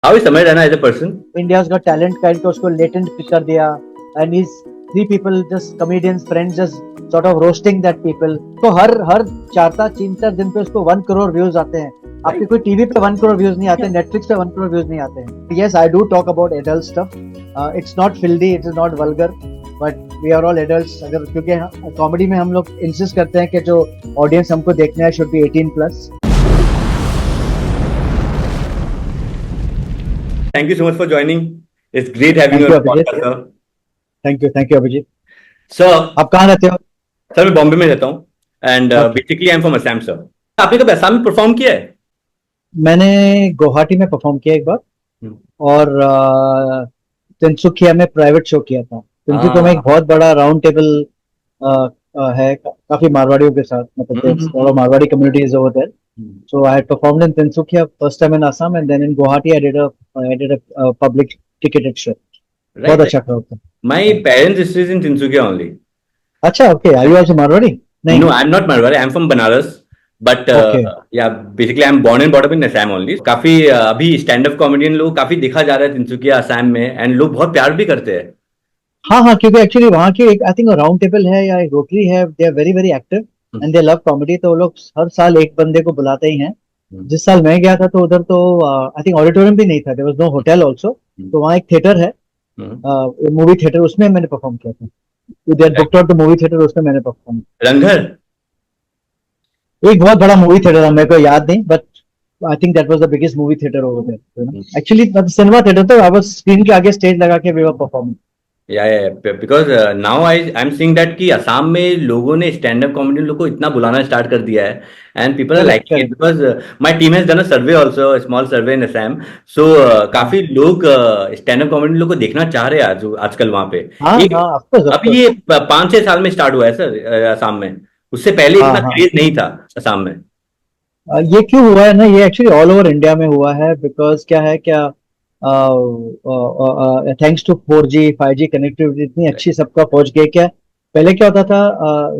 How is Samay Raina as a person? India's Got Talent kind का उसको latent pick कर दिया, and he's three people just comedians friends just sort of roasting that people. तो हर 3-4 दिन पे उसको 1 crore views आते हैं. आपके कोई टीवी पे 1 crore views नहीं आते, नेटफ्लिक्स पे 1 crore views नहीं आते हैं. Yes, I do talk about adult stuff. It's not filthy, it is not vulgar, but we are all adults. अगर क्योंकि कॉमेडी में हम लोग इंसिस्ट करते हैं कि जो ऑडियंस हमको देखना है should be 18+. Thank you so much for joining. It's great having you on the podcast, sir. Thank you, Abhijit. Sir, आप कहाँ रहते हो? सर मैं बॉम्बे में रहता हूँ and basically I am from Assam sir. आपने कभी असम में परफॉर्म किया है? मैंने गुवाहाटी में परफॉर्म किया एक बार और तिनसुकिया में प्राइवेट शो किया था. तिनसुकिया में एक बहुत बड़ा राउंड टेबल है काफी मारवाड़ियों के साथ, मतलब Marwari communities over there. So I had performed in Tinsukia first time in Assam, and then in Guwahati I did a public ticketed show. Right. बहुत अच्छा crowd था. My parents is in Tinsukia only. अच्छा, okay. Are you also Marwari? नहीं. No, I'm not Marwari. I'm from Banaras. But yeah, basically I'm born and brought up in Assam only. काफी अभी stand up comedian लोग काफी देखा जा रहा है तिनसुकिया असम में, एंड लोग बहुत प्यार भी करते हैं. हाँ, क्योंकि एक्चुअली वहाँ की एक आई थिंक राउंड टेबल है या एक रोटरी है. They are very very active and they love comedy. तो वो लोग हर साल एक बंदे को बुलाते ही हैं. जिस साल मैं गया था तो उधर तो आई थिंक ऑडिटोरियम भी नहीं था. There was no hotel also. तो वहाँ एक थिएटर है, मूवी थिएटर, उसमें मैंने परफॉर्म किया था. उधर बुकड द मूवी थिएटर, उसमें मैंने परफॉर्म. रंघर एक बहुत बड़ा मूवी थिएटर था, मेरे को याद नहीं, but I think that was the biggest movie theatre over there. Actually cinema theatre तो आई वाज स्क्रीन के आगे स्टेज लगा के we were performing. Because now I am seeing that कि असम में लोगों ने स्टैंड अप कॉमेडियन लोगों को इतना बुलाना स्टार्ट कर दिया है and people are liking it. Because my team has done a survey also, a small survey in Assam. So काफी लोग स्टैंड अप कॉमेडियन लोग को देखना चाह रहे हैं आजकल वहां पे. अभी ये 5-6 साल में स्टार्ट हुआ है सर असम में. उससे पहले इतना क्रेज नहीं था असम में. ये क्यों हुआ है ना, ये एक्चुअली ऑल ओवर इंडिया में हुआ है. बिकॉज क्या है, क्या thanks to 4G 5G connectivity इतनी अच्छी सबका पहुंच गई. क्या पहले क्या होता था,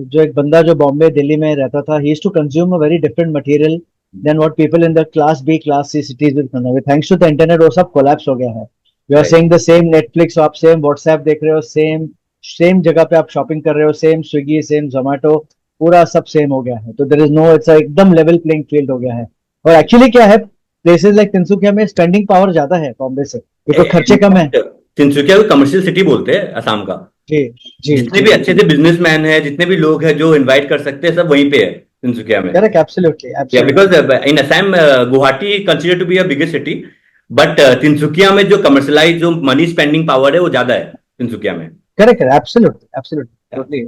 जो एक बंदा जो बॉम्बे दिल्ली में रहता था, he used to consume a very different material than what people in the class B class C cities will consume. Thanks to the internet वो सब कोलैप्स हो गया है. You are seeing the same Netflix, आप same WhatsApp देख रहे हो, same जगह पे आप शॉपिंग कर रहे हो, सेम स्विगी सेम जोमेटो, पूरा सब सेम हो गया है. तो देयर इज नो, इट्स एकदम लेवल प्लेइंग फील्ड हो गया है. और एक्चुअली क्या है, प्लेसेस लाइक तिनसुकिया में स्पेंडिंग पावर ज्यादा है बॉम्बे से, क्योंकि खर्चे कम है. तिनसुकिया को कमर्शियल सिटी बोलते हैं असम का. जी, जितने भी अच्छे से बिजनेसमैन है, जितने भी लोग हैं जो इनवाइट कर सकते हैं, सब वहीं पे है तिनसुकिया में. Correct, absolutely. Because in Assam Guwahati consider to be a biggest city, but Tinsukia में जो कमर्शियलाइज जो मनी स्पेंडिंग पावर है वो ज्यादा है तिनसुकिया में. Correct, absolutely.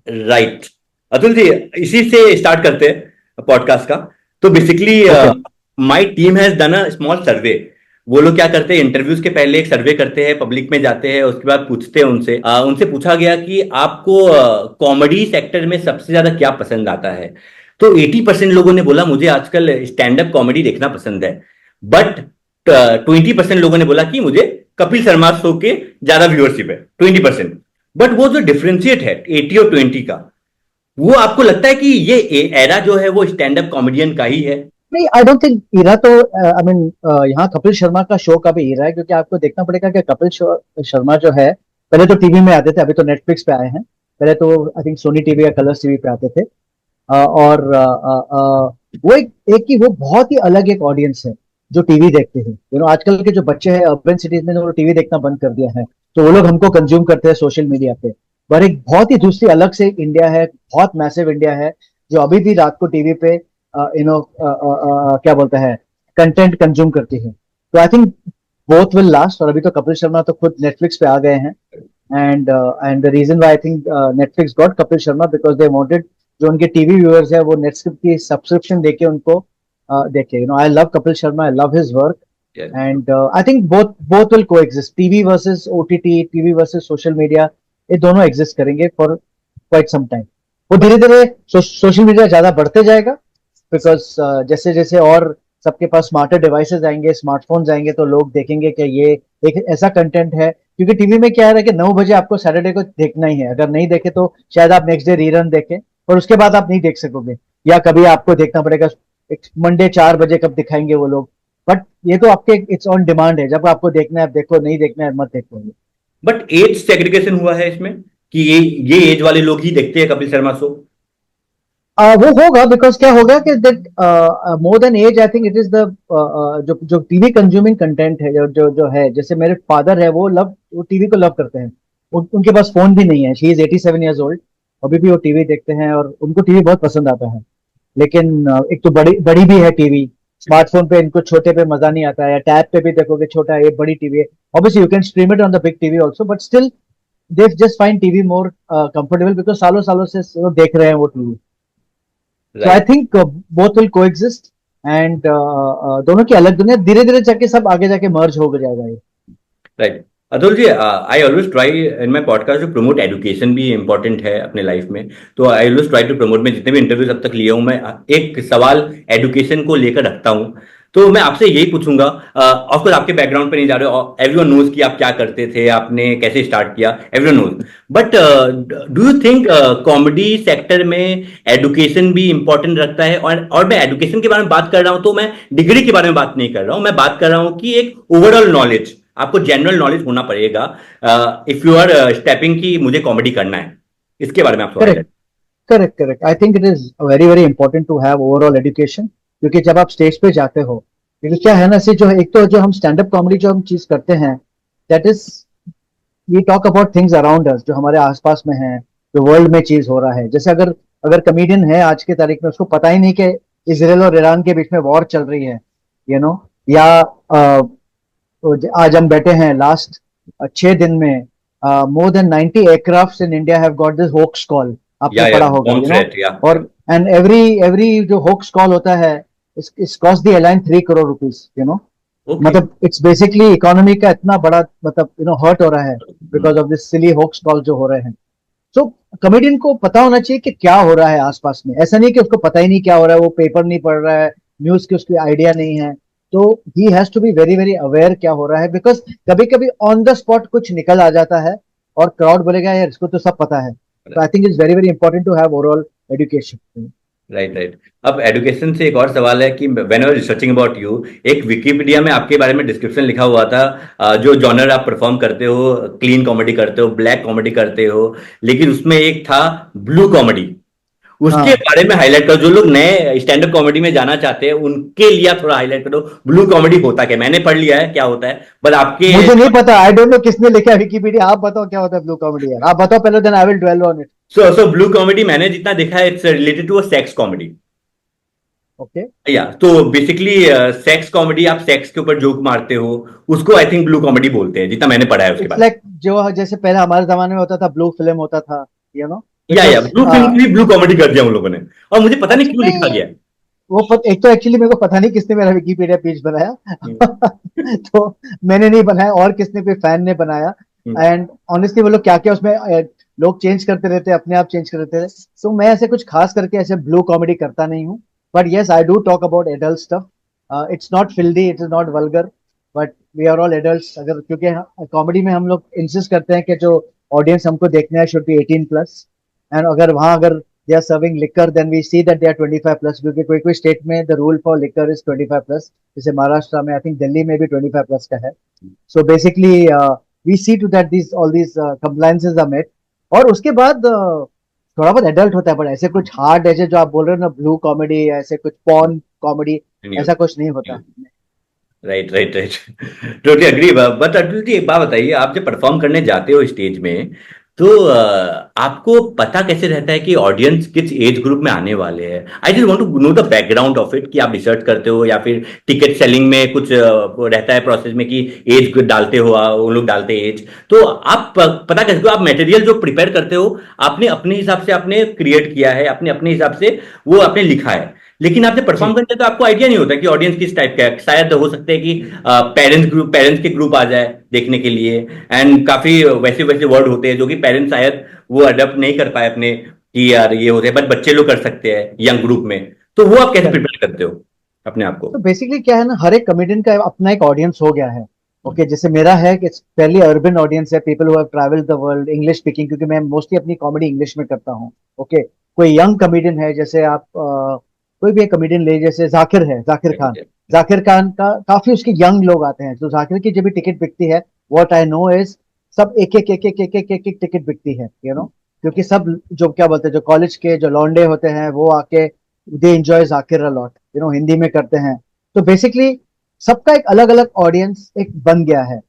Right. Atul ji, इसी से स्टार्ट करते हैं पॉडकास्ट का. तो basically my team has done a small survey. वो लोग क्या करते हैं, इंटरव्यूज के पहले एक सर्वे करते हैं, पब्लिक में जाते हैं, उसके बाद पूछते हैं उनसे पूछा गया कि आपको कॉमेडी सेक्टर में सबसे ज्यादा क्या पसंद आता है. तो 80% लोगों ने बोला मुझे आजकल स्टैंड अप कॉमेडी देखना पसंद है. बट 20% लोगों ने बोला कि मुझे कपिल शर्मा शो के ज्यादा व्यूअरशिप है. 20%. बट वो जो डिफरेंशिएट है 80 और 20 का, वो आपको लगता है कि ये एरा जो है वो स्टैंड अप कॉमेडियन का ही है? नहीं, आई डोंट थिंक इरा तो आई मीन यहाँ कपिल शर्मा का शो का भी इरा है. क्योंकि आपको देखना पड़ेगा कि कपिल शर्मा जो है, पहले तो टीवी में आते थे, अभी तो नेटफ्लिक्स पे आए हैं. पहले तो आई थिंक सोनी टीवी या कलर्स टीवी पे आते थे. और वो एक ही वो बहुत ही अलग एक ऑडियंस है जो टीवी देखते हैं. आजकल के जो बच्चे हैं अर्बन सिटीज में, जो टीवी देखना बंद कर दिया है, तो वो लोग हमको कंज्यूम करते हैं सोशल मीडिया पे. पर एक बहुत ही दूसरी अलग से इंडिया है, बहुत मैसिव इंडिया है, जो अभी भी रात को टीवी पे क्या बोलते हैं, कंटेंट कंज्यूम करती है. तो I think both will last. और अभी तो कपिल शर्मा तो खुद नेटफ्लिक्स पे आ गए हैं. And the reason why I think Netflix got Kapil Sharma, because they wanted जो उनके टीवी व्यूअर्स है वो नेटफ्लिक्स की सब्सक्रिप्शन देके उनको देखे. I love Kapil Sharma, I love his work. And I think both will coexist. TV versus OTT, TV versus social media, ये दोनों एग्जिस्ट करेंगे फॉर क्वाइट सम टाइम. वो धीरे धीरे सोशल मीडिया ज्यादा बढ़ते जाएगा, बिकॉज जैसे जैसे और सबके पास स्मार्टर डिवाइसेस आएंगे, स्मार्टफोन्स आएंगे, तो लोग देखेंगे कि ये एक ऐसा कंटेंट है. क्योंकि टीवी में क्या है कि 9 बजे आपको सैटरडे को देखना ही है. अगर नहीं देखे तो शायद आप नेक्स्ट डे रीरन देखें, और उसके बाद आप नहीं देख सकोगे, या कभी आपको देखना पड़ेगा मंडे 4 बजे कब दिखाएंगे वो लोग. बट ये तो आपके इट्स ऑन डिमांड है, जब आपको देखना है आप देखो, नहीं देखना है मत देखो। बट एज सेग्रीगेशन हुआ है इसमें कि ये एज वाले लोग ही देखते हैं कपिल शर्मा शो? वो होगा, बिकॉज क्या होगा कि that more than as I think it is the जो जो टीवी कंज्यूमिंग कंटेंट है, जो जो जो है, जैसे मेरे फादर है वो टीवी को लव करते हैं। उनके पास फोन भी नहीं है, शी इज 87 ईयर्स ओल्ड, अभी भी वो टीवी देखते हैं और उनको टीवी बहुत पसंद आता है। लेकिन एक तो बड़ी बड़ी भी है टीवी, स्मार्टफोन पे इनको छोटे पे मजा नहीं आता है, या टैब पे भी देखोगे छोटा है, ये बड़ी टीवी है। Obviously you can stream it on the big TV also, but still they just find TV more comfortable, because सालों सालों से वो देख रहे हैं वो TV. So I right, think both will coexist, and दोनों की अलग दुनिया, धीरे धीरे जाके सब आगे जाके मर्ज हो जाएगा ये। Right. Atul ji, I always try in my podcast to promote education भी इंपॉर्टेंट है अपने लाइफ में। तो I always try to promote, मैं जितने भी इंटरव्यूज अब तक लिए हूं, मैं एक सवाल एजुकेशन को लेकर रखता हूं। तो मैं आपसे यही पूछूंगा, ऑफकोर्स आपके बैकग्राउंड पे नहीं जा रहे हो, एवरीवन नोज कि आप क्या करते थे, आपने कैसे स्टार्ट किया, everyone knows. But do you think comedy sector में एजुकेशन भी इंपॉर्टेंट रखता है? और मैं एजुकेशन के बारे में बात कर रहा हूं तो मैं डिग्री के बारे में बात नहीं कर रहा हूं, मैं बात कर रहा हूं कि एक ओवरऑल नॉलेज, आपको जनरल नॉलेज होना पड़ेगा इफ यू आर स्टेपिंग कि मुझे कॉमेडी करना है। इसके बारे में आप correct, highlight. Correct, correct. I think it is very very important to have overall education, क्योंकि जब आप स्टेज पे जाते हो, क्योंकि क्या है ना, से जो एक तो जो हम स्टैंड अप कॉमेडी जो हम चीज करते हैं, that is we talk about things around us, जो हमारे आसपास में है, जो वर्ल्ड में चीज हो रहा है। जैसे अगर अगर कमेडियन है आज की तारीख में, उसको पता ही नहीं कि इसराइल और ईरान के बीच में वॉर चल रही है, you know, या आज हम बैठे हैं लास्ट 6 दिन में more than 90 aircraft in India have got this hoax call, आपने या पढ़ा होगा, बॉम्ब थ्रेट, या और एंड एवरी एवरी जो होक्स कॉल होता है, इस cost the airline 3 crore rupees. Okay. मतलब इट्स बेसिकली इकोनॉमी का इतना बड़ा, मतलब हर्ट हो रहा है because of this silly hoax call जो हो रहे हैं। सो कॉमेडियन को पता होना चाहिए कि क्या हो रहा है आसपास में, ऐसा नहीं कि उसको पता ही नहीं क्या हो रहा है, वो पेपर नहीं पढ़ रहा है, न्यूज की उसकी आइडिया नहीं है। तो he has to be very very aware क्या हो रहा है, बिकॉज कभी कभी ऑन द स्पॉट कुछ निकल आ जाता है और क्राउड बोलेगा यार इसको तो सब पता है। तो I think it's very very important to have overall education. Right, right. अब एजुकेशन से एक और सवाल है कि when I was researching about you, एक विकिपीडिया में आपके बारे में डिस्क्रिप्शन लिखा हुआ था, जो जॉनर आप परफॉर्म करते हो, क्लीन कॉमेडी करते हो, ब्लैक कॉमेडी करते हो, लेकिन उसमें एक था ब्लू कॉमेडी। उसके हाँ, बारे में हाईलाइट करो, जो लोग नए स्टैंड अप कॉमेडी में जाना चाहते हैं उनके लिए आप थोड़ा हाईलाइट करो, ब्लू कॉमेडी होता क्या? मैंने पढ़ लिया है क्या होता है, बट आपके। मुझे नहीं पता, आई डोंट नो किसने लिखा है विकिपीडिया, आप बताओ क्या होता है ब्लू कॉमेडी, यार आप बताओ पहले, then I will dwell on it. So blue comedy मैंने जितना देखा है, it's related to a sex comedy. Okay, या तो बेसिकली सेक्स कॉमेडी, आप सेक्स के ऊपर जोक मारते हो, उसको आई थिंक ब्लू कॉमेडी बोलते हैं, जितना मैंने पढ़ा है उसके इट्स बाद। लाइक जो जैसे पहले हमारे जमाने में होता था, ब्लू फिल्म होता था, इट या वाज ब्लू फिल्म की भी ब्लू कॉमेडी कर दिया उन लोगों ने, और मुझे पता नहीं क्यों लिखा एक्चुअली गया है। एक तो एक्चुअली मेरे को पता नहीं किसने मेरा विकिपीडिया पेज बनाया हम्म, तो मैंने नहीं बनाया, और किसने, कोई फैन ने बनाया। हम्म, एंड ऑनेस्टली वो लोग क्या क्या उसमें लोग चेंज करते रहते हैं, अपने आप चेंज करते रहते हैं। तो मैं ऐसे कुछ खास करके ऐसे ब्लू कॉमेडी करता नहीं हूँ, but yes I do talk about adult stuff. It's not filthy, it is not vulgar, but we are all adults. अगर क्योंकि कॉमेडी में हम लोग इंसिस्ट करते हैं कि जो ऑडियंस हमको देखना है शुड बी 18+, एंड अगर वहां अगर they are serving liquor, then we see that they are 25+, क्योंकि कोई कोई स्टेट में the rule for liquor is 25+, जैसे महाराष्ट्र में, आई थिंक दिल्ली में भी 25+ का है। So basically we see to that these all these compliances are met, और उसके बाद थोड़ा बहुत एडल्ट होता है, पर ऐसे कुछ हार्ड ऐसे जो आप बोल रहे हो ना ब्लू कॉमेडी, ऐसे कुछ पॉर्न कॉमेडी, ऐसा कुछ नहीं होता। Right, right, right. Totally agree. But Atul ji, एक बात बताइए, आप जब परफॉर्म करने जाते हो स्टेज में, तो आपको पता कैसे रहता है कि ऑडियंस किस एज ग्रुप में आने वाले हैं? I just want to know the background of it, कि आप रिसर्च करते हो या फिर टिकट सेलिंग में कुछ वो रहता है प्रोसेस में कि एज डालते हो, वो लोग डालते एज, तो आप पता कैसे, आप मटेरियल जो प्रिपेयर करते हो आपने अपने हिसाब से आपने क्रिएट किया है, अपने अपने हिसाब से वो आपने लिखा है, लेकिन आप जब परफॉर्म जी, करते हैं तो आपको आइडिया नहीं होता कि ऑडियंस किस टाइप का है। शायद हो सकता है कि पेरेंट्स के ग्रुप आ जाए देखने के लिए, एंड काफी वैसे वैसे वर्ड होते हैं जो कि पेरेंट्स शायद वो अडॉप्ट नहीं कर पाए अपने, कि यार ये होते हैं, बट बच्चे लोग कर सकते हैं यंग ग्रुप में। तो वो आप कैसे करेक्ट। प्रिपेयर करते हो अपने आप को? तो बेसिकली क्या है ना, हर एक कॉमेडियन का अपना एक ऑडियंस हो गया है। ओके, जैसे मेरा है कि पहले अर्बन ऑडियंस है, people who have travelled the world, English speaking, क्योंकि मैं मोस्टली अपनी कॉमेडी इंग्लिश में करता हूँ। ओके, कोई यंग कॉमेडियन है, जैसे आप कोई भी एक कॉमेडियन ले, जैसे जाकिर है, जाकिर खान, जाकिर खान का काफी उसके यंग लोग आते हैं, तो जाकिर की जब भी टिकट बिकती है, व्हाट आई नो इज सब एक एक टिकट बिकती है, क्योंकि सब जो क्या बोलते हैं, जो कॉलेज के जो लौंडे होते हैं वो आके they enjoy Zakir a lot, Hindi में करते हैं। तो बेसिकली सबका एक अलग अलग ऑडियंस एक बन गया है।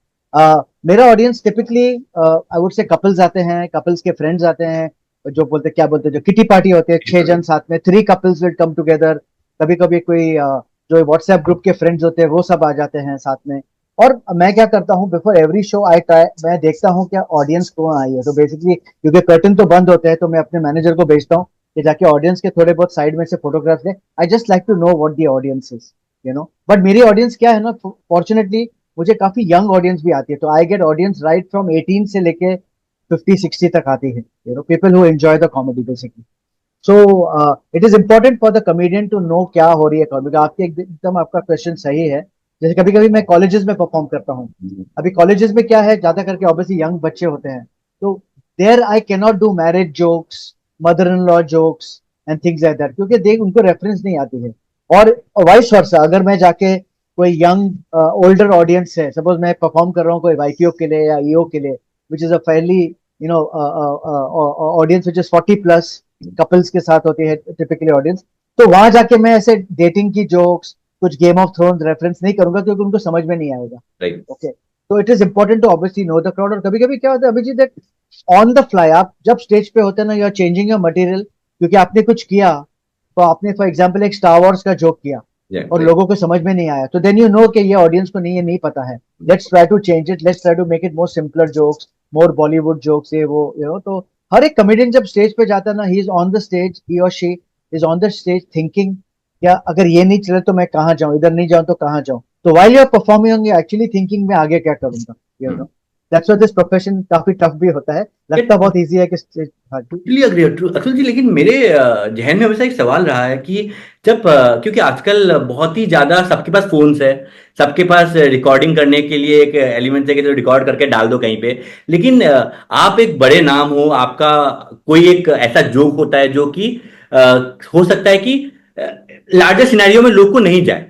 मेरा audience typically I would say couples आते हैं, कपल्स के फ्रेंड्स आते हैं, जो बोलते क्या बोलते हैं, जो किटी पार्टी होते हैं, 6 जन साथ में, 3 कपल्स विल कम टुगेदर। कभी कभी कोई जो व्हाट्सएप ग्रुप के फ्रेंड्स होते हैं वो सब आ जाते हैं साथ में। और मैं क्या करता हूँ, before every show I try, मैं देखता हूँ क्या ऑडियंस कौन आई है। तो बेसिकली क्योंकि कर्टन तो बंद होते हैं, तो मैं अपने मैनेजर को भेजता हूँ कि जाके ऑडियंस के थोड़े बहुत साइड में से फोटोग्राफ्स ले। I just like to know what the audience is, but मेरी ऑडियंस क्या है ना, फॉर्चुनेटली मुझे काफी यंग ऑडियंस भी आती है, तो I get audience right from 18 से लेके 50-60 तक आती है, people who enjoy the comedy basically. So it is important for the comedian to know क्या हो रही है कॉमेडी। आपके एकदम आपका क्वेश्चन सही है। जैसे कभी कभी मैं कॉलेजेस में परफॉर्म करता हूँ। अभी कॉलेजेस में क्या है, ज्यादा करके ऑब्वियसली यंग बच्चे होते हैं, तो there I can not do marriage jokes, mother in law jokes and things like that, क्योंकि देख उनको रेफरेंस नहीं आती है। और वाइस वर्सा, अगर मैं जाके कोई यंग ओल्डर ऑडियंस है, सपोज मैं परफॉर्म कर रहा हूँ कोई वाईपीओ के लिए या ईओ के लिए, which is a fairly audience which is 40+ couples के साथ होती है टिपिकली ऑडियंस, तो वहां जाके मैं ऐसे डेटिंग की जोक्स, कुछ गेम ऑफ थ्रोन्स रेफरेंस नहीं करूंगा, क्योंकि उनको समझ में नहीं आएगा। राइट। ओके, तो it is important to obviously know the crowd. और कभी कभी क्या होता है Abhijeet, that on the fly आप जब स्टेज पे होते हैं ना, you are changing your material, क्योंकि आपने कुछ किया, तो आपने फॉर एग्जाम्पल एक स्टार वॉर्स का जोक किया और लोगों को समझ में नहीं आया, तो देन यू नो कि ये ऑडियंस को नहीं, ये नहीं पता है, let's try to change it, let's try to make it more simpler jokes, more Bollywood jokes, ये वो, तो हर एक कॉमेडियन जब स्टेज पे जाता है ना, he is on the stage, he और she is on the stage thinking, या अगर ये नहीं चले तो मैं कहाँ जाऊं, इधर नहीं जाऊं तो कहाँ जाऊं। तो while you are performing, you actually thinking मैं आगे क्या करूंगा, दैट्स व्हाई दिस प्रोफेशन काफी टफ भी होता है, लगता बहुत इजी है कि टोटली अग्री अतुल जी, लेकिन मेरे जहन में हमेशा एक सवाल रहा है कि जब क्योंकि आजकल बहुत ही ज्यादा सबके पास फोन्स है, सबके पास रिकॉर्डिंग करने के लिए एक एलिमेंट है कि जो रिकॉर्ड करके डाल दो कहीं पे, लेकिन आप एक बड़े नाम हो, आपका कोई एक ऐसा जोक होता है जो कि अ, हो सकता है कि लार्जर सिनेरियो में लोग को नहीं जाए,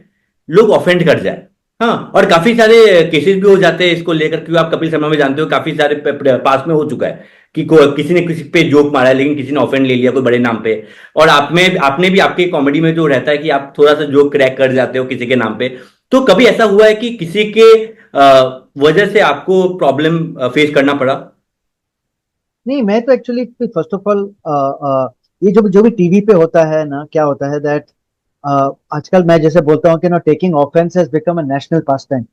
लोग ऑफेंड कर जाए। हाँ, और काफी सारे केसेस भी हो जाते हैं इसको लेकर, क्योंकि आप कपिल शर्मा में जानते हो काफी सारे पास में हो चुका है कि किसी ने किसी पे जोक मारा है, लेकिन किसी ने ऑफेंड ले लिया कोई बड़े नाम पे। और आपने भी आपके कॉमेडी में जो रहता है कि आप थोड़ा सा जोक क्रैक कर जाते हो किसी के नाम पे, तो कभी ऐसा हुआ है कि किसी के वजह से आपको प्रॉब्लम फेस करना पड़ा? नहीं, मैं तो एक्चुअली फर्स्ट ऑफ ऑल ये जो जो भी टीवी पे होता है ना, क्या होता है दैट आजकल मैं जैसे बोलता हूँ कि no, taking offence has become a national pastime.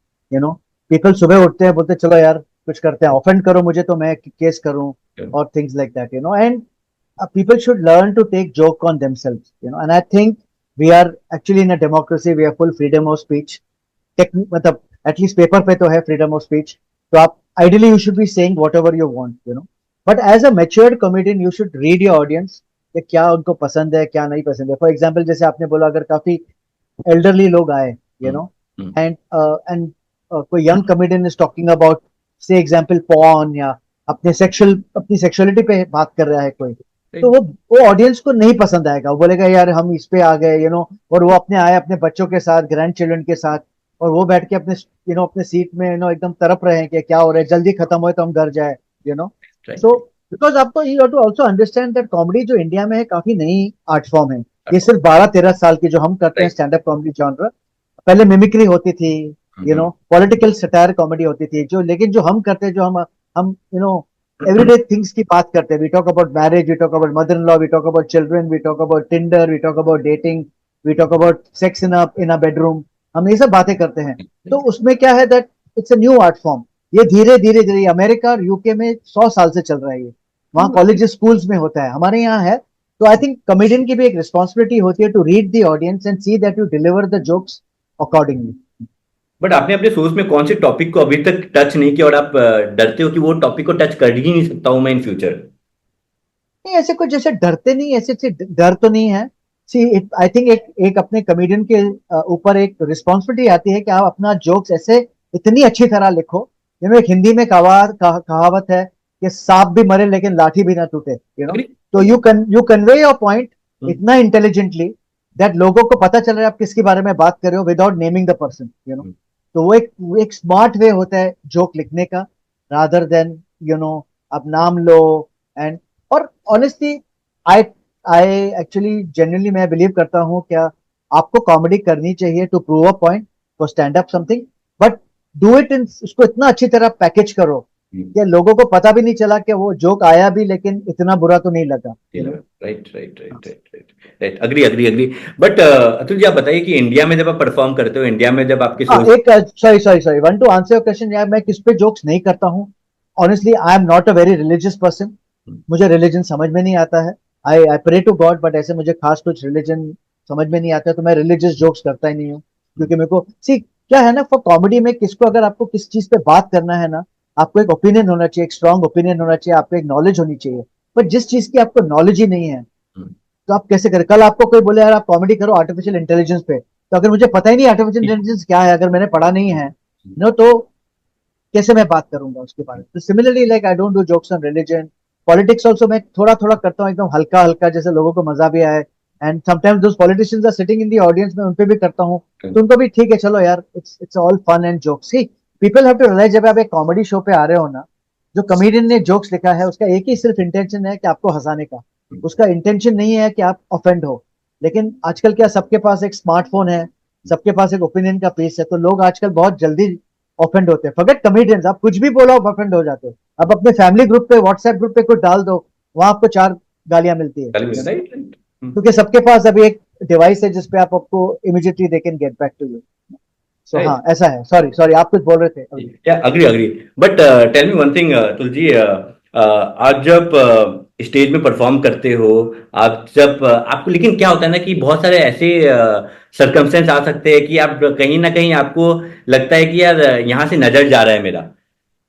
People सुबह उठते हैं, बोलते चलो यार कुछ करते हैं, ऑफेंड करो मुझे तो मैं केस करूं, और things like that, and people should learn to take joke on themselves, and I think we are actually in a democracy, we have full freedom of speech, मतलब एटलीस्ट पेपर पे तो है फ्रीडम ऑफ स्पीच, तो आप ideally you should be saying whatever you want, but as a matured comedian you should read your audience कि क्या उनको पसंद है, क्या नहीं पसंद है। फॉर एग्जाम्पल जैसे आपने बोला, अगर काफी एल्डरली लोग आए, एंड एंड कोई young comedian is talking about से एग्जाम्पल पॉर्न, या अपनी सेक्सुअलिटी पे बात कर रहा है कोई, तो वो ऑडियंस को नहीं पसंद आएगा, वो बोलेगा यार हम इस पे आ गए, और वो अपने आए अपने बच्चों के साथ, ग्रैंड चिल्ड्रन के साथ, और वो बैठ के अपने अपने सीट में एकदम तरप रहे हैं कि क्या हो रहा है, जल्दी खत्म हो तो हम घर जाए, सो बिकॉज आपको you have to also understand that comedy जो इंडिया में है काफी नई आर्ट फॉर्म है। ये सिर्फ 12-13 साल की जो हम करते हैं स्टैंड अप कॉमेडी जॉनर, पहले मिमिक्री होती थी, पॉलिटिकल सटायर कॉमेडी होती थी, जो लेकिन जो हम करते हैं, जो हम everyday things की बात करते हैं, we talk about marriage, we talk about mother-in-law, we talk about children, we talk about Tinder, we talk about dating, we talk about sex in a bedroom, हम ये सब बातें करते हैं। तो उसमें क्या है that it's a new art form, ये धीरे धीरे धीरे अमेरिका और यूके में 100 साल से चल रहा है, ये वहाँ कॉलेज स्कूल्स में होता है, हमारे यहाँ है। तो आई थिंक कॉमेडियन की भी एक रिस्पॉन्सिबिलिटी होती है to read the audience and see that you deliver the jokes accordingly. But आपने अपने सोच में कौन से टॉपिक को अभी तक टच नहीं किया और आप डरते हो कि वो टॉपिक को टच कर ही नहीं सकता हूं मैं इन फ्यूचर? नहीं, ऐसे कुछ जैसे डरते नहीं, ऐसे डर तो नहीं है। सी आई थिंक एक अपने कॉमेडियन के ऊपर एक रिस्पॉन्सिबिलिटी आती है कि आप अपना जोक्स ऐसे इतनी अच्छी तरह लिखो, एक हिंदी में कहावत है कि सांप भी मरे लेकिन लाठी भी ना टूटे, तो यू कन्वे योर पॉइंट इतना इंटेलिजेंटली दैट लोगों को पता चल रहा है आप किसके बारे में बात कर रहे हो without naming the person, you know. तो वो एक स्मार्ट वे होता है जोक लिखने का, रादर देन यू नो आप नाम लो। एंड और honestly I I actually generally मैं बिलीव करता हूँ क्या आपको कॉमेडी करनी चाहिए to prove a point, to stand up something, but do it in, उसको इतना अच्छी तरह पैकेज करो कि लोगों को पता भी नहीं चला कि वो जोक आया भी लेकिन इतना बुरा तो नहीं लगा। Right right right right right right, agree agree agree. But Atul ji आप बताइए कि इंडिया में जब आप परफॉर्म करते हो, इंडिया में जब आपके हाँ शोज। एक sorry sorry sorry one to answer your question यार, मैं किस पे जोक्स नहीं करता हूँ। Honestly I am not a very religious person, मुझे रिलीजन समझ में नहीं आता है। I I pray to God but ऐसे मुझे खास कुछ रिलीजन समझ में नहीं आता है, तो मैं रिलीजियस जोक्स करता ही नहीं हूँ। क्योंकि मेरे को सी क्या है ना, फॉर कॉमेडी में किसको अगर आपको किस चीज पे बात करना है ना, आपको एक ओपिनियन होना चाहिए, एक स्ट्रॉन्ग ओपिनियन होना चाहिए, आपको एक नॉलेज होनी चाहिए। पर जिस चीज की आपको नॉलेज ही नहीं है तो आप कैसे करें। कल आपको कोई बोले यार आप कॉमेडी करो आर्टिफिशियल इंटेलिजेंस पे, तो अगर मुझे पता ही नहीं आर्टिफिशियल इंटेलिजेंस क्या है, अगर मैंने पढ़ा नहीं है नो, तो कैसे मैं बात करूंगा उसके बारे में। तो similarly like I don't do jokes on religion, politics also मैं थोड़ा थोड़ा करता हूँ एकदम हल्का हल्का, जैसे लोगों को मजा भी आए। And sometimes those politicians are sitting in the audience, में उनपे भी करता हूँ, तो उनको भी ठीक है चलो यार, it's it's all fun and jokes. See people have to realise, जब आप एक कॉमेडी शो पे आ रहे हो ना, जो कॉमेडियन ने जोक्स लिखा है उसका एक ही सिर्फ इंटेंशन है कि आपको हंसाने का, उसका इंटेंशन नहीं है कि आप ऑफेंड हो। लेकिन आजकल क्या सबके पास एक स्मार्टफोन है, सबके पास एक ओपिनियन का पीस है, तो लोग आजकल बहुत जल्दी ऑफेंड होते हैं। फॉरगेट कॉमेडियंस, आप कुछ भी बोलो आप ऑफेंड हो जाते हो। आप अपने फैमिली ग्रुप पे व्हाट्सएप ग्रुप पे कुछ डाल दो, वहां आपको 4 गालियां मिलती है, राइट you know? राइट। क्योंकि सबके पास अभी एक डिवाइस है जिसपे आप आपको immediately they can get back to you. So हाँ ऐसा है। सॉरी सॉरी आप कुछ बोल रहे थे अभी। Yeah, agree, agree. But tell me one thing, तुलजी, आप जब स्टेज में परफॉर्म करते हो, आप जब आपको, लेकिन क्या होता है ना कि बहुत सारे ऐसे सरकमस्टेंस आ सकते हैं कि आप कहीं ना कहीं आपको लगता है कि यार यहाँ से नजर जा रहा है मेरा,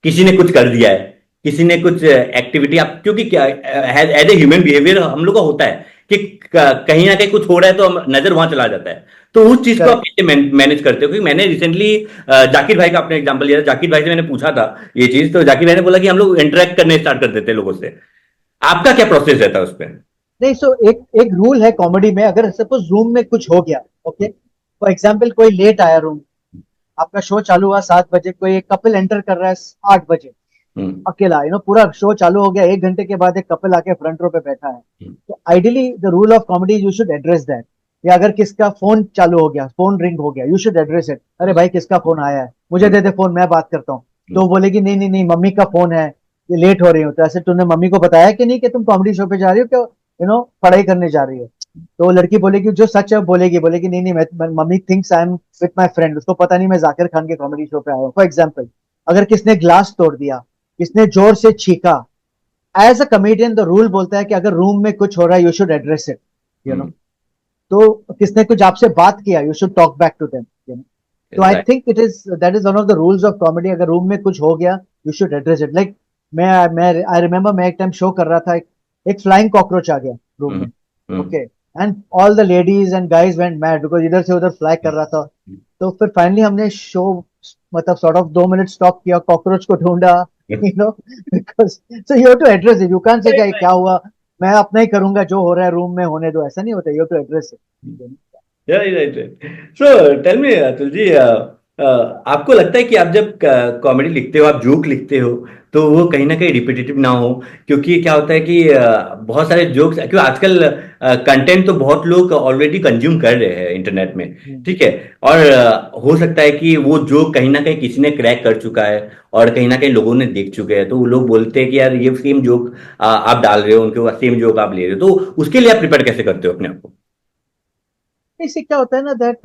किसी ने कुछ कर दिया है, किसी ने कुछ एक्टिविटी, आप क्योंकि क्या एज ए ह्यूमन बिहेवियर हम लोग का होता है कि कहीं ना कहीं कुछ हो रहा है तो नजर वहां चला जाता है। तो उस चीज को आप करेक्ट। कैसे मैनेज करते हो? क्योंकि मैंने रिसेंटली जाकिर भाई का आपने एग्जांपल लिया था, जाकिर भाई से मैंने पूछा था ये चीज, तो जाकिर भाई ने बोला कि हम लोग इंटरेक्ट करने स्टार्ट कर देते हैं लोगों से। आपका क्या प्रोसेस रहता है उस पर? नहीं सो एक एक रूल है कॉमेडी में, अगर सपोज रूम में कुछ हो गया, ओके फॉर एग्जाम्पल कोई लेट आया रूम, आपका शो चालू हुआ 7 बजे, कोई एक कपल एंटर कर रहा है 8 बजे हम्म अकेला, पूरा शो चालू हो गया, 1 घंटे के बाद एक कपल आके फ्रंट रो पे बैठा है, हम्म तो ideally the rule of comedy you should address that. या अगर किसका फोन चालू हो गया, फोन रिंग हो गया, यू शुड एड्रेस इट, अरे भाई किसका फोन आया है, मुझे दे दे फोन मैं बात करता हूँ। तो वो बोलेगी नहीं नहीं नहीं मम्मी का फोन है, ये लेट हो रही हो, तो ऐसे तूने मम्मी को बताया कि नहीं कि तुम कॉमेडी शो पे जा रही हो, क्या पढ़ाई करने जा रही हो। तो वो लड़की बोलेगी जो सच है वो बोलेगी, बोलेगी नहीं नहीं mummy thinks I am with my friend, उसको पता नहीं मैं जाकिर खान के कॉमेडी शो पे आया हूँ, फॉर एग्जाम्पल। अगर किसने ग्लास तोड़ दिया, किसने जोर से छीका, as a comedian the rule बोलता है कि अगर रूम में कुछ हो रहा है you should address it, you know. Hmm तो किसने कुछ आपसे बात किया, you should talk back to them, you know. तो I right think it is that is one of the rules of comedy, अगर रूम में कुछ हो गया you should address it. Like मैं आई रिमेम्बर मैं एक टाइम शो कर रहा था, एक फ्लाइंग कॉकरोच आ गया रूम हम्म में, hmm okay, and all the ladies and guys went mad because इधर से उधर फ्लाई कर रहा था। तो फिर फाइनली हमने शो मतलब सॉर्ट ऑफ 2 मिनट स्टॉप किया, कॉकरोच को ढूंढा, you know, because so you have to address it, you can't say क्या हुआ, मैं अपना ही करूंगा, जो हो रहा है रूम में होने दो, ऐसा नहीं होता, you have to address it. Right right right. So tell me Atul ji, आपको लगता है कि आप जब कॉमेडी लिखते हो, आप जोक लिखते हो, तो वो कहीं ना कहीं रिपीटेटिव ना हो? क्योंकि क्या होता है कि बहुत सारे जोक्स, क्योंकि आजकल कंटेंट तो बहुत लोग ऑलरेडी कंज्यूम कर रहे हैं इंटरनेट में, ठीक है, और हो सकता है कि वो जोक कहीं ना कहीं किसी ने क्रैक कर चुका है और कहीं ना कहीं लोगों ने देख चुके हैं, तो वो लोग बोलते हैं कि यार ये सेम जोक आप डाल रहे हो, उनके पास सेम जोक आप ले रहे हो, तो उसके लिए आप प्रिपेयर कैसे करते हो अपने आप को? इससे क्या होता है ना दैट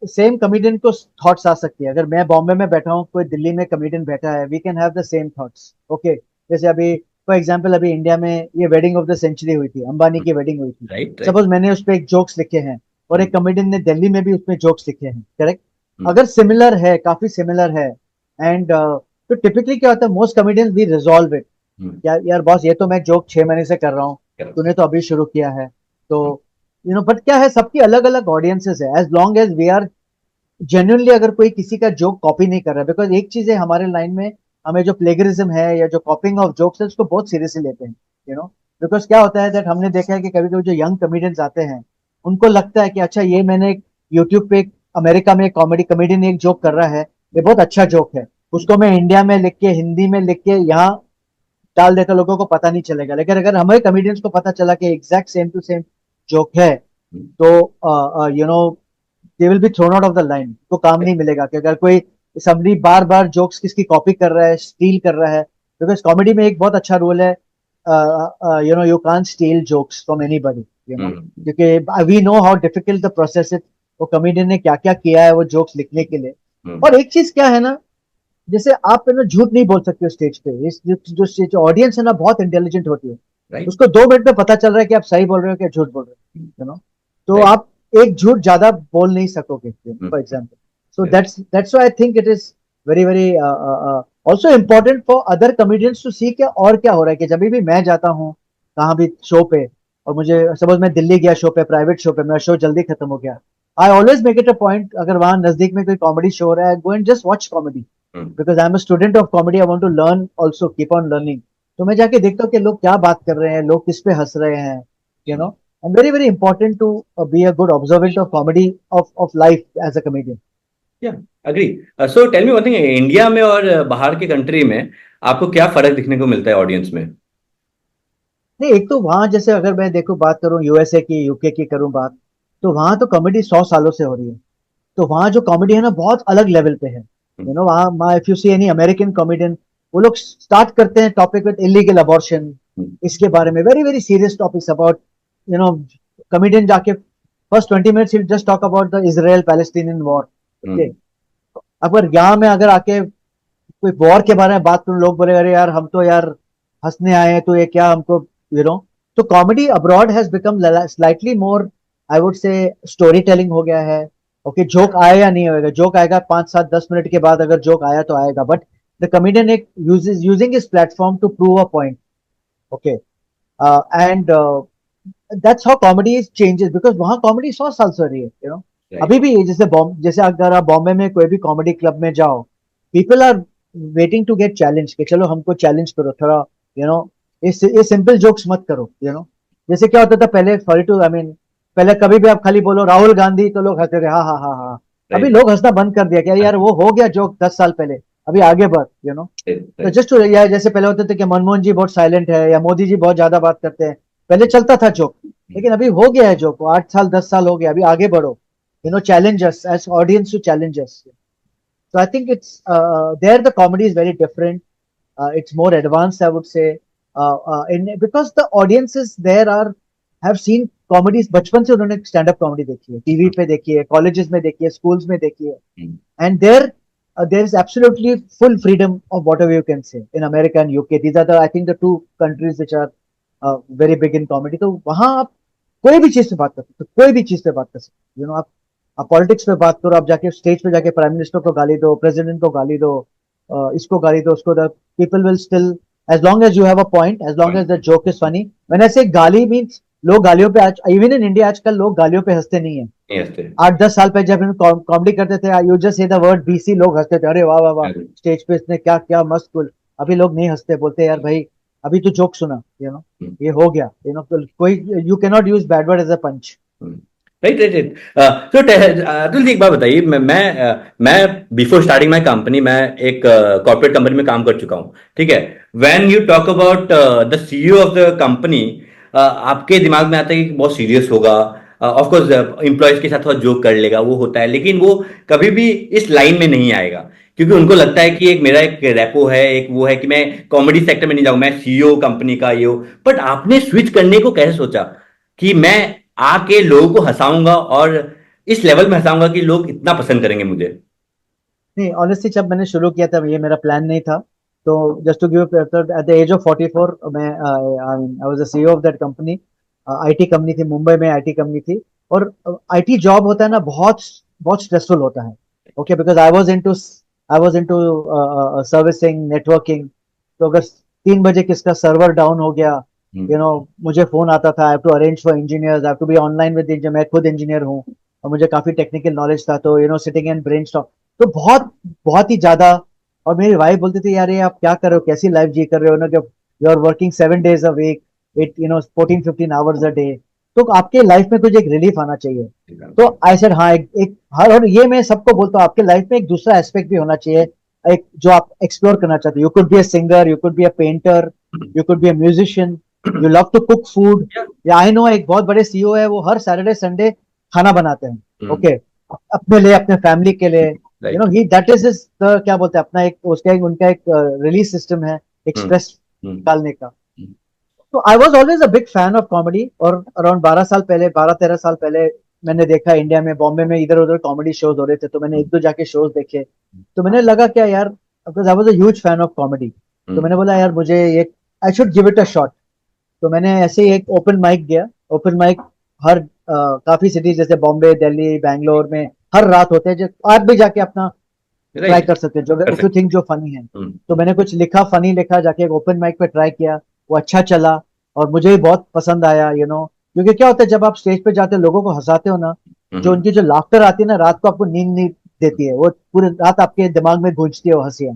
सेम कमेडियन को थॉट्स आ सकती है, अगर मैं बॉम्बे में बैठा हूँ, कोई दिल्ली में कमेडियन बैठा है, we can have the same thoughts, okay. जैसे अभी फॉर एग्जांपल अभी इंडिया में ये वेडिंग ऑफ द सेंचुरी हुई थी, अंबानी की वेडिंग हुई थी, राइट राइट। सपोज मैंने उस पर एक जोक्स लिखे हैं और एक कमेडियन ने दिल्ली में भी उसमें जोक्स लिखे हैं, करेक्ट। हम्म अगर सिमिलर है, काफी सिमिलर है, एंड तो टिपिकली क्या होता है, most comedians we resolve it, hmm यार यार बॉस ये तो मैं जोक 6 महीने से कर रहा हूँ, तूने तो अभी शुरू किया है, तो बट क्या है, सबकी अलग अलग ऑडियंसेस है, as long as we are genuinely, अगर कोई किसी का जोक कॉपी नहीं कर रहा है, बिकॉज एक चीज है हमारे लाइन में, हमें जो प्लेगरिज्म है या जो कॉपिंग ऑफ जोक्स है उसको बहुत सीरियसली लेते हैं, यू नो। बिकॉज क्या होता है दैट हमने देखा है कि कभी कभी जो यंग कॉमेडियंस आते हैं उनको लगता है कि अच्छा ये मैंने यूट्यूब पे अमेरिका में कॉमेडी कॉमेडियन एक जोक कर रहा है, ये बहुत अच्छा जोक है, उसको मैं इंडिया में लिख के हिंदी में लिख के यहाँ डाल देता, लोगों को पता नहीं चलेगा। लेकिन अगर हमारे कॉमेडियंस को पता चला कि exact same to same joke है, तो you know they will be thrown out of the line, तो काम नहीं मिलेगा। कि अगर कोई समरी बार बार जोक्स किसकी कॉपी कर रहा है, स्टील कर रहा है, बिकॉज कॉमेडी में एक बहुत अच्छा रूल है, you know you can't steal jokes from anybody, you know, क्योंकि we know how difficult the process है, वो कॉमेडियन ने क्या क्या किया है वो जोक्स लिखने के लिए। और एक चीज क्या है ना, जैसे आप है ना झूठ नहीं बोल सकते हो स्टेज पे, जो ऑडियंस है ना बहुत इंटेलिजेंट होती है, राइट। उसको 2 मिनट में पता चल रहा है कि आप सही बोल रहे हो कि झूठ बोल रहे हो, यू नो। तो Right. आप एक झूठ ज्यादा बोल नहीं सकोगे, for example. So Right. That's why I think it is very very also important for other comedians to see क्या और क्या हो रहा है। कि जब भी मैं जाता हूँ कहाँ भी शो पे, और मुझे सपोज मैं दिल्ली गया शो पे, प्राइवेट शो पे, मेरा शो जल्दी खत्म हो गया, I always make it a point, अगर वहां नजदीक में कोई कॉमेडी शो हो रहा है, go and just watch comedy, because I am a student of comedy, I want to learn also, keep on learning. तो मैं जाके देखता हूँ कि लोग क्या बात कर रहे हैं, लोग किस पे हंस रहे हैं, you know. And very very important to be a good observant of comedy of life as a comedian. Yeah agree. So tell me one thing, India में और बाहर के कंट्री में आपको क्या फर्क दिखने को मिलता है ऑडियंस में? नहीं, एक तो वहां जैसे अगर मैं देखो बात करूं यूएसए की, यूके की करूं बात, तो वहां तो कॉमेडी 100 सालों से हो रही है। तो वहाँ जो कॉमेडी है ना बहुत अलग लेवल पे है, यू नो। वहाँ if you see any American comedian, वो लोग स्टार्ट करते हैं टॉपिक विद इलीगल अबॉर्शन, इसके बारे में very very serious topics about, you know. Comedian जाके first 20 minutes just talk about the Israel Palestinian war, okay. अगर यहाँ में अगर आके कोई वॉर के बारे में बात करूं, लोग बोले अरे यार हम तो यार हंसने आए हैं, तो ये क्या हमको, यू नो। तो comedy abroad has become slightly more, I would say story telling हो गया है। ओके, जोक आए या नहीं आएगा, जोक आएगा 5 7 10 मिनट के बाद, अगर जोक आया तो आएगा, बट द कॉमेडियन एक using is platform to prove a point, okay. And that's how comedy changes, because वहाँ कॉमेडी 100 साल से हो रही है, यू नो। अभी भी जैसे जैसे अगर आप बॉम्बे में कोई भी कॉमेडी क्लब में जाओ, people are waiting to get challenge, कि चलो हमको चैलेंज करो थोड़ा, यू नो। ये सिंपल जोक्स मत करो, यू नो। जैसे क्या होता था पहले, सॉरी टू आई मीन, पहले कभी भी आप खाली बोलो राहुल गांधी तो लोग हंसते थे, हाँ हाँ हाँ हाँ। अभी राइट। लोग हंसना बंद कर दिया, क्या यार वो हो गया जोक 10 साल पहले, अभी आगे बढ़, यू नो। तो राइट। जस्ट या जैसे पहले होते थे कि मनमोहन जी बहुत साइलेंट है या मोदी जी बहुत ज्यादा बात करते हैं, पहले चलता था जोक, लेकिन अभी हो गया है जोक, 8 साल 10 साल हो गया, अभी आगे बढ़ो, you know, challenge us as audience to challenge us. So I think it's there the comedy is very different. It's more advanced, I would say, because the audiences there are have seen comedies, बचपन से उन्होंने stand up comedy देखी है, TV पे देखी है, colleges में देखी है, स्कूल्स में देखी है, and there is absolutely full freedom of whatever you can say in America and UK. These are the, I think, the two countries which are very big in comedy. तो वहां आप कोई भी चीज पे बात कर सकते हो, कोई भी चीज पे बात कर सकते हो, यू नो। आप पॉलिटिक्स पे बात करो, आप जाके स्टेज पे जाके प्राइम मिनिस्टर को गाली दो, प्रेसिडेंट को गाली दो, इसको गाली दो, उसको दो, people will still, as long as you have a point, as long as the joke is funny. When I say गाली मीन्स, लोग गालियों पे आज इवन इन इंडिया आजकल लोग गालियों पे हंसते नहीं है। नहीं हंसते। 8 10 साल पहले जब हम कॉमेडी करते थे, you just say the word BC, लोग हंसते थे, अरे वाह वाह वाह, स्टेज पे इसने क्या क्या मस्त कुल। अभी लोग नहीं हंसते, बोलते यार भाई अभी तो जोक सुना, यू नो, ये हो गया, यू नो। कोई, you can not use bad word as a punch. Right right right. तो अतुल जी एक बात बताइए, मैं बिफोर स्टार्टिंग माय कंपनी मैं एक कॉर्पोरेट कंपनी में काम कर चुका हूँ, ठीक है। When you talk about the CEO of the company, आपके दिमाग में आता है कि बहुत सीरियस होगा, ऑफ कोर्स एम्प्लॉयज के साथ थोड़ा जोक कर लेगा, वो होता है, लेकिन वो कभी भी इस लाइन में नहीं आएगा, क्योंकि उनको लगता है कि एक मेरा एक रेपो है, एक वो है कि मैं कॉमेडी सेक्टर में नहीं जाऊँ, मैं सीईओ कंपनी का ये हो। बट आपने स्विच करने को कैसे सोचा कि मैं आके लोगों को हंसाऊंगा और इस लेवल में हंसाऊंगा कि लोग इतना पसंद करेंगे मुझे? नहीं, ऑनेस्टली जब मैंने शुरू किया था ये मेरा प्लान नहीं था। तो just to give at the age of 44 मैं I was the CEO of that company. IT company थी, मुंबई में आईटी कंपनी थी। और आईटी जॉब होता है ना, बहुत बहुत स्ट्रेसफुल होता है, okay. Because I was into servicing networking. तो अगर 3 बजे किसका सर्वर डाउन हो गया, यू नो, मुझे फोन आता था, I have to arrange for engineers, I have to be online with engineer, मैं खुद इंजीनियर हूँ और मुझे काफी टेक्निकल नॉलेज था, तो you no sitting and brainstorm, तो बहुत बहुत ही ज्यादा। और मेरी वाइफ बोलती थी यार ये आप क्या कर रहे हो, कैसी लाइफ जी कर रहे हो ना, जब you are working 7 days a week, it you know 14 15 hours a day। तो आपके लाइफ में कुछ एक रिलीफ आना चाहिए। तो आई सेड हाँ, एक हर, और ये मैं सबको बोलता हूँ, आपके लाइफ में एक दूसरा एस्पेक्ट भी होना चाहिए, एक जो आप एक्सप्लोर करना चाहते हो। You could be a singer, you could be a painter, you could be a musician, you love to cook food. या आई नो एक बहुत बड़े सीईओ है, वो हर सैटरडे संडे खाना बनाते हैं, ओके, अपने लिए, अपने फैमिली के लिए, you know, he that is his, क्या बोलते हैं, अपना एक उसका एक उनका एक रिलीज सिस्टम है, एक स्ट्रेस निकालने का। तो I was always a big fan of comedy. और अराउंड 12 साल पहले, 12-13 साल पहले, मैंने देखा इंडिया में, बॉम्बे में इधर उधर कॉमेडी शोज हो रहे थे, तो मैंने एक दो जाके शोज देखे। तो मैंने लगा क्या यार, because I was a huge fan of comedy, तो मैंने बोला यार मुझे एक, I should give it a shot. तो मैंने ऐसे ही एक ओपन माइक गया। ओपन माइक हर काफी सिटीज जैसे बॉम्बे, दिल्ली, बैंगलोर में हर रात होते हैं, जो आप भी जाके अपना ट्राई कर सकते हैं, जो इफ यू थिंक जो फनी है। तो मैंने कुछ लिखा, फनी लिखा, जाके एक ओपन माइक पे ट्राई किया, वो अच्छा चला और मुझे भी बहुत पसंद आया, यू नो। क्योंकि क्या होता है, जब आप स्टेज पे जाते हो, लोगों को हंसाते हो ना, जो उनकी जो लाफ्टर आती है ना, रात को आपको नींद नहीं देती है, वो पूरी रात आपके दिमाग में गूंजती है वो हंसियां,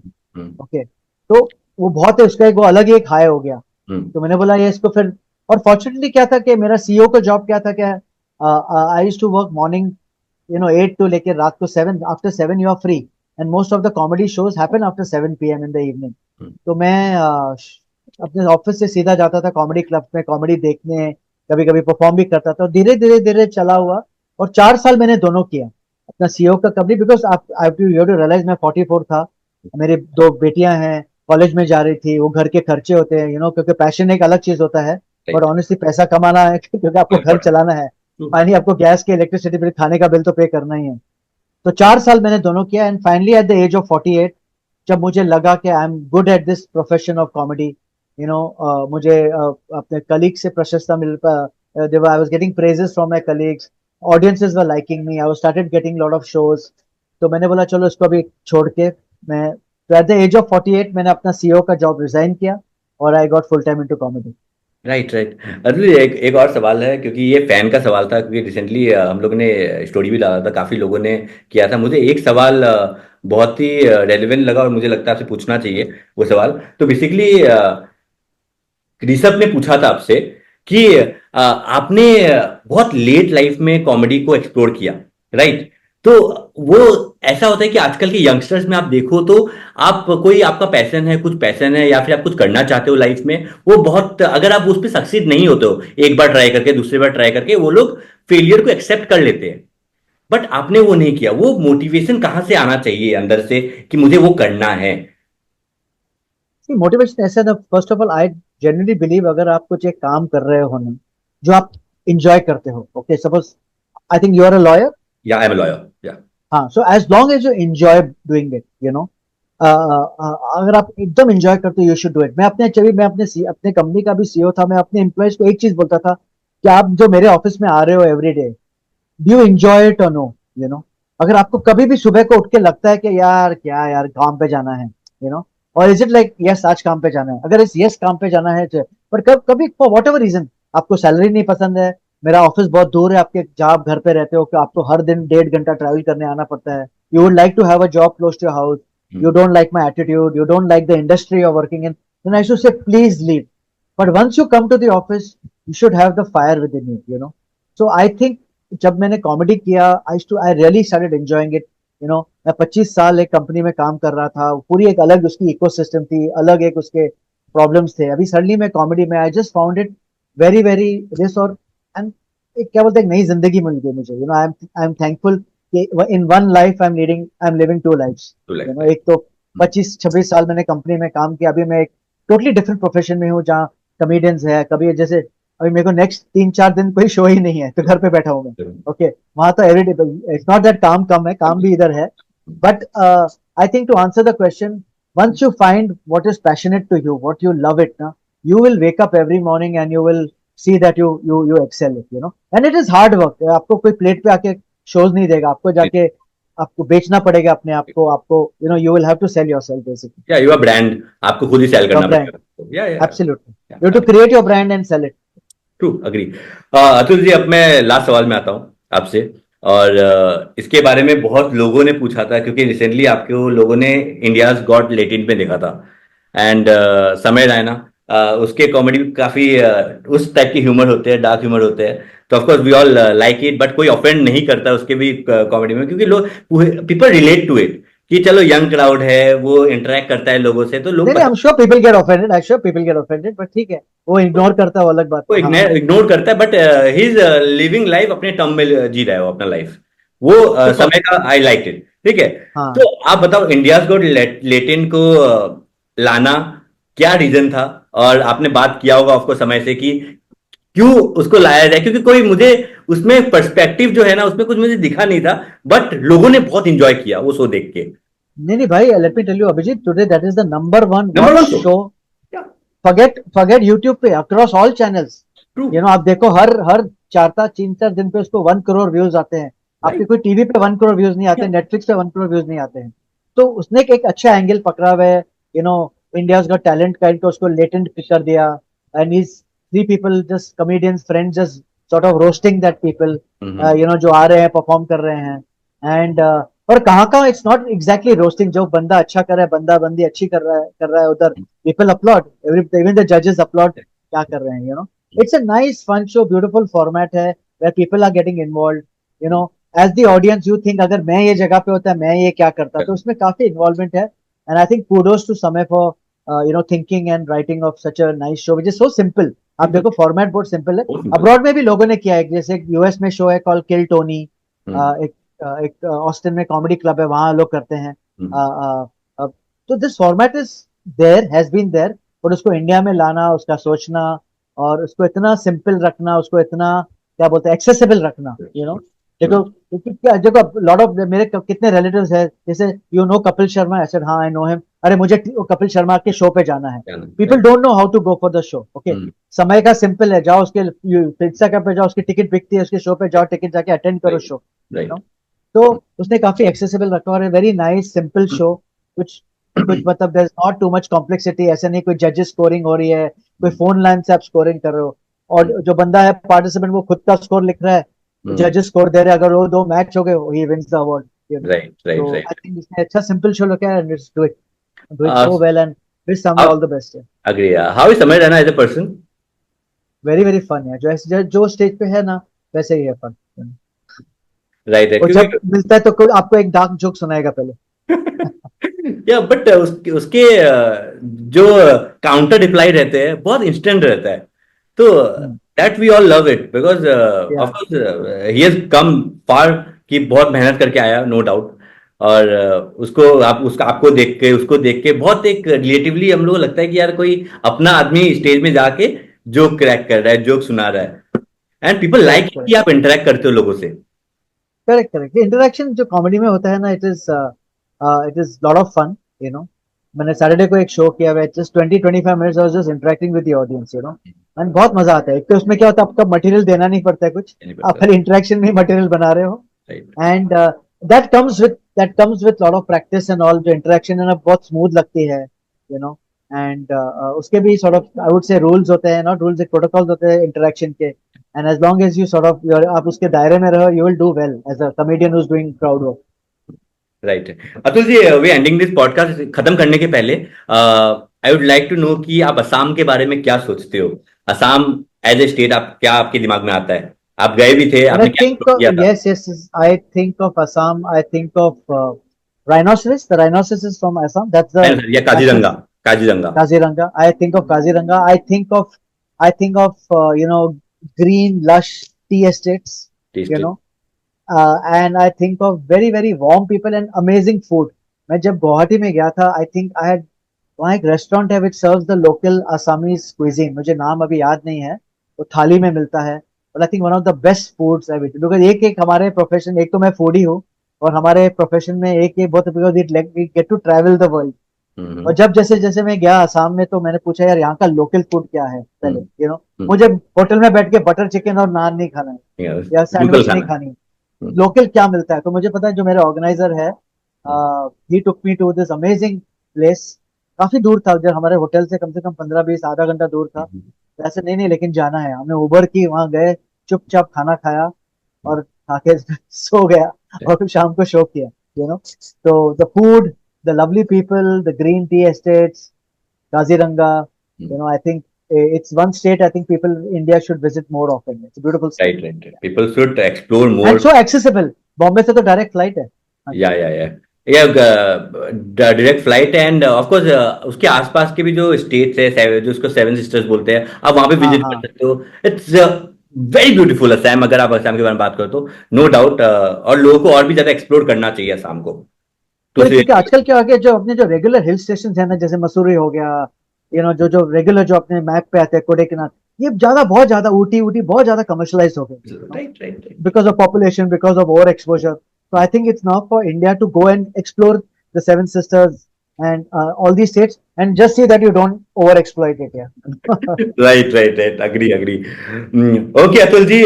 ओके। तो वो बहुत है, उसका एक वो अलग ही एक हाई हो गया। तो मैंने बोला ये इसको फिर, और फॉर्चुनेटली क्या था कि मेरा सीईओ का जॉब क्या था, क्या, I used to work morning, you know, 8 to लेके रात को 7, after 7 you are free, and most of the comedy shows happen after 7 PM in the evening. तो मैं अपने ऑफिस से सीधा जाता था कॉमेडी क्लब में कॉमेडी देखने, कभी कभी परफॉर्म भी करता था, और धीरे धीरे धीरे चला हुआ। और 4 साल मैंने दोनों किया, अपना सीईओ का कभी, बिकॉज आप आई यू टू रियलाइज मैं 44 था, मेरे दो बेटियां हैं, कॉलेज में जा रही थी, वो घर के खर्चे होते हैं, यू नो, क्योंकि पैशन एक अलग चीज होता है, बट ऑनेस्टली पैसा कमाना है क्योंकि आपको घर चलाना है, पानी, आपको गैस के, इलेक्ट्रिसिटी बिल, खाने का बिल तो पे करना ही है। तो 4 साल मैंने दोनों किया, and finally at the age of 48, जब मुझे लगा कि I am good at this profession of comedy, you know, मुझे अपने कलीग से प्रशंसा मिल, I was getting praises from my colleagues, audiences were liking me, I was started getting lot of shows. तो मैंने बोला चलो इसको अभी छोड़ के मैं, तो एट द एज ऑफ 48 मैंने अपना सीईओ का जॉब रिजाइन किया, और I got full time into comedy. Right, right. Atul ji, एक और सवाल है, क्योंकि ये फैन का सवाल था, क्योंकि रिसेंटली हम लोगों ने स्टोरी भी डाला था, काफी लोगों ने किया था। मुझे एक सवाल बहुत ही रेलिवेंट लगा और मुझे लगता है आपसे पूछना चाहिए वो सवाल। तो बेसिकली ऋषभ ने पूछा था आपसे कि आपने बहुत लेट लाइफ में कॉमेडी को एक्सप्लोर किया, राइट? तो वो ऐसा होता है कि आजकल के यंगस्टर्स में आप देखो तो, आप कोई आपका पैशन है, कुछ पैशन है, या फिर आप कुछ करना चाहते हो लाइफ में, वो बहुत, अगर आप उस पर सक्सीड नहीं होते हो एक बार ट्राई करके, दूसरी बार ट्राई करके, वो लोग फेलियर को एक्सेप्ट कर लेते हैं। बट आपने वो नहीं किया। वो मोटिवेशन कहाँ से आना चाहिए अंदर से कि मुझे वो करना है? मोटिवेशन ऐसा ना, first of all I generally believe, अगर आप कुछ एक काम कर रहे हो ना, जो आप इंजॉय करते हो, okay, suppose I think you are a lawyer, या आई एम लॉयर, या। हाँ, so as long as you enjoy doing it, you know, अगर आप एकदम एंजॉय करते हो, यू शुड डू इट। मैं अपने, जब मैं अपने कंपनी का भी सीईओ था, मैं अपने एम्प्लॉयज को एक चीज बोलता था कि आप जो मेरे ऑफिस में आ रहे हो every day, do you enjoy it और नो, यू नो। अगर आपको कभी भी सुबह को उठ के लगता है कि यार क्या यार काम पे जाना है, यू नो, और इज इट लाइक यस आज काम पे जाना है, अगर इस यस काम पे जाना है तो, पर कभी फॉर वॉट एवर रीजन आपको सैलरी नहीं पसंद है, मेरा ऑफिस बहुत दूर है आपके, जहाँ आप घर पे रहते हो, कि आपको हर दिन 1.5 घंटा ट्रैवल करने आना पड़ता है, you would like to have a job close to your house, you don't like my attitude, you don't like the industry you're working in, then I should say, please leave. But once you come to the office, you should have the fire within you, you know. So I think जब मैंने comedy किया, I really started enjoying it, you know. मैं 25 साल एक company में काम कर रहा था, पूरी एक अलग उसकी इकोसिस्टम थी, अलग एक उसके प्रॉब्लम्स थे। अभी सडनली मैं कॉमेडी में, I just found it very very this, और एंड एक क्या बोलते हैं, एक नई जिंदगी मिल गई मुझे, you know. I am thankful कि in one life I am living two lifes, you know. एक तो 25-26 साल मैंने कंपनी में काम किया, अभी मैं एक टोटली डिफरेंट प्रोफेशन में हूँ, जहाँ कॉमेडियंस है, कभी जैसे अभी मेरे को नेक्स्ट 3-4 दिन कोई शो ही नहीं है, तो घर पे बैठा हूँ मैं, ओके। वहां तो एवरीडे, इट्स नॉट दैट काम कम है, काम भी इधर है, but I think to answer the question, once you find what is passionate to you, what you love it, na, you will wake up every morning and you will see that you excel it, you know. And it is hard work. आपको कोई plate पे आके shows नहीं देगा, आपको जाके आपको बेचना पड़ेगा अपने आप को, आपको, you know, you will have to sell yourself basically, yeah you are brand, आपको खुद ही सेल योर करना ब्रांड, पड़ेगा। Yeah absolutely, you have to create your brand and sell it. True, agree. Atul ji, अब मैं लास्ट सवाल में आता हूँ आपसे, और इसके बारे में बहुत लोगों ने पूछा था, क्योंकि रिसेंटली आपको लोगों ने इंडियाज गॉट लेटेंट में देखा था, एंड समय रैना, उसके कॉमेडी काफी उस टाइप के ह्यूमर होते हैं, डार्क ह्यूमर होते हैं। तो of course we all like it, but कोई ऑफेंड नहीं करता उसके भी कॉमेडी में, क्योंकि लोग पीपल रिलेट टू इट कि चलो यंग क्राउड है, वो इंटरेक्ट करता है लोगों से, तो लोग नहीं, I'm sure people get offended, I'm sure people get offended, but ठीक है, वो इग्नोर करता है, वो अलग बात वो है। हाँ, इग्नोर करता है, but he is living life अपने टर्म में जी रहा है वो अपना लाइफ, वो सुपर। समय का आई लाइक इट। ठीक है, हाँ, तो आप बताओ इंडिया गॉट लेटेंट को लाना क्या रीजन था, और आपने बात किया होगा आपको समय से कि क्यों उसको लाया जाए, क्योंकि कोई मुझे उसमें पर्सपेक्टिव जो है ना उसमें कुछ मुझे दिखा नहीं था, बट लोगों ने बहुत इंजॉय किया वो शो देख के। नहीं नहीं भाई, let me tell you Abhijit, today that is the number one number watch one show, show, forget YouTube पे, across all channels, ट्रू, आप देखो हर हर तीन चार दिन पे उसको 1 करोड़ व्यूज आते हैं। आपके राइट, कोई टीवी पे 1 करोड़ व्यूज नहीं आते, नेटफ्लिक्स पे 1 करोड़ व्यूज नहीं आते हैं। तो उसने एक अच्छा एंगल पकड़ा हुआ है, यू नो इंडिया का टैलेंट काइंड को उसको लेटेंट कर दिया, and is three people just comedians friends just sort of roasting that people, जो आ रहे हैं परफॉर्म कर रहे हैं, एंड और कहाँ इट्स नॉट एग्जैक्टली रोस्टिंग, जो बंदा अच्छा कर रहा है, बंदा बंदी अच्छी कर रहा है उधर, पीपल अपलॉड, इवन द जजेस अपलॉड क्या कर रहे हैं, it's a nice fun show, beautiful format है, where people are getting involved, you know as the audience you think अगर मैं ये जगह पे होता मैं ये क्या करता, तो उसमें काफी involvement है, and I think kudos to Samay for thinking and writing of such a nice show which is so simple। आप देखो फॉर्मेट बहुत सिंपल है, अब्रॉड में भी लोगों ने किया है, जैसे यूएस में शो है कॉल किल टोनी, एक ऑस्टिन में कॉमेडी क्लब है, वहां लोग करते हैं, तो this format is there, has been there, और उसको इंडिया में लाना, उसका सोचना, और उसको इतना सिंपल रखना, उसको इतना क्या बोलते हैं एक्सेसिबल रखना, देखो देखो लॉट ऑफ मेरे कितने रिलेटिव्स है, जैसे कपिल शर्मा, ऐसे हाँ आई नो हिम, अरे मुझे कपिल शर्मा के शो पे जाना है, people don't know how to go for the show, okay, समय का सिंपल है, जाओ उसके इंस्टाग्राम पे जाओ, उसकी टिकट बिकती है, उसके शो पे जाओ, टिकट जाके अटेंड करो शो, तो उसने काफी एक्सेसिबल रखा, और वेरी नाइस सिंपल शो, कुछ कुछ मतलब there is not too much complexity, ऐसे नहीं कोई जजेस स्कोरिंग हो रही है, कोई फोन लाइन से आप स्कोरिंग कर रहे हो, और जो बंदा है पार्टिसिपेंट वो खुद का स्कोर लिख रहा है, जजेस स्कोर दे रहे हैं, अगर वो 2 मैच हो गए he wins the award, right, right, तो राइट, आई थिंक इसने अच्छा सिंपल शो रखा है, and it's do it so well, and wish Samay all the best है। अग्री, हाउ इज समय रहना as a person? Very very fun है, जो stage पे है ना वैसे ही है फन, राइट है, और क्योंकि जब मिलता है तो कोई आपको एक डार्क जोक सुनाएगा पहले। या बट उसके जो काउंटर रिप्लाई रहते हैं बहुत इंस्टेंट रहता है, तो that we all love it, because of या कोर्स ही हैज कम फार, कि बहुत मेहनत करके आया, नो डाउट, और उसको आपको देख के बहुत एक रिलेटिवली हम लोग लगता है कि यार कोई अपना आदमी स्टेज में जाके जोक क्रैक कर रहा है, जोक सुना रहा है, एंड पीपल लाइक करेक्ट कि आप इंटरेक्ट करते हो लोगों से। करेक्ट करेक्ट, इंटरेक्शन जो कॉमेडी में होता है ना, it is lot of fun, मैंने सैटरडे को एक शो किया हुआ है, just 20-25 minutes I was just interacting with the audience, and बहुत मजा आता है, एक तो उसमें क्या होता है, आपका मटेरियल देना नहीं पड़ता है कुछ, आप खाली इंटरेक्शन में ही मटेरियल बना रहे हो, right, and that comes with lot of practice and all, जो इंटरेक्शन है ना बहुत स्मूथ लगती है, एंड उसके भी sort of I would say rules होते हैं, नॉट रूल्स, एक प्रोटोकॉल्स होते हैं इंटरेक्शन के, and as long as you sort of आप उसके दायरे में रहो, you will do well as a comedian who is doing crowd work. Right. Atul ji, we ending this podcast खत्म करने के पहले I would like to know कि आप असम के बारे में क्या सोचते हो, असम एज ए स्टेट, आप क्या आपके दिमाग में आता है, आप गए भी थे, When I आपने क्या think explore of, किया था? yes, yes, yes, I think of Assam. I think of rhinoceros. The rhinoceros is from Assam. That's नहीं the सर, या national Kaziranga, Kaziranga, Kaziranga. I think of Kaziranga. I think of green, lush tea estates. Taste, You know, and I think of very very warm people and amazing food. मैं जब गुवाहाटी में गया था, I think I had वहाँ एक restaurant है which serves the local Assamese cuisine. मुझे नाम अभी याद नहीं है, वो थाली में मिलता है, और I think one of the best foods I visit, because एक एक हमारे प्रोफेशन, एक तो मैं फूडी हूँ, और हमारे प्रोफेशन में एक एक बहुत, because it we get to travel the world, और जब जैसे जैसे मैं गया आसाम में, तो मैंने पूछा यार यहाँ का लोकल फूड क्या है पहले, मुझे होटल में बैठ के बटर चिकन और नान नहीं खाना है, या लोकल सैंडविच नहीं खाना, खानी, लोकल क्या मिलता है, तो मुझे पता है जो मेरे ऑर्गेनाइजर है, he took me to this amazing place, काफी दूर था, जब हमारे होटल से कम 15-20 आधा घंटा दूर था, ऐसे नहीं नहीं लेकिन जाना है, हमने उबर की, वहां गए, चुपचाप खाना खाया, और खा के सो गया, और फिर शाम को शो किया, तो the food, the lovely people, the green tea estates, Kaziranga, I think it's one state I think people India should visit more often. It's a beautiful state. Right. People should explore more. And so accessible. Bombay से तो direct flight है. या direct flight end of course उसके आसपास के भी जो states है जो उसको सेवन सिस्टर्स बोलते हैं, आप वहां पे विजिट कर सकते हो. It's very beautiful Assam. अगर आप असम के बारे में बात करो तो नो डाउट, और लोगों को और भी ज्यादा एक्सप्लोर करना चाहिए असम को. तो क्योंकि आजकल क्या हो गया, जो अपने जो रेगुलर हिल स्टेशन है ना, जैसे मसूरी हो गया, जो रेगुलर जो अपने मैप पे आते हैं, कोडेकनाथ, ये बहुत ज्यादा ऊटी बहुत ज्यादा कमर्शलाइज हो गए. Right. Because of population, because of over exposure. So I think it's now for India to go and explore the Seven Sisters and all these states, and just see that you don't overexploit it. Right. Agree. Okay, Atul ji,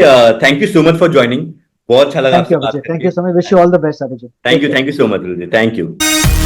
thank you so much for joining. बहुत अच्छा लगा. Thank you so much. Wish you all the best, Abhijit. Thank you so much, Atul ji. Thank you.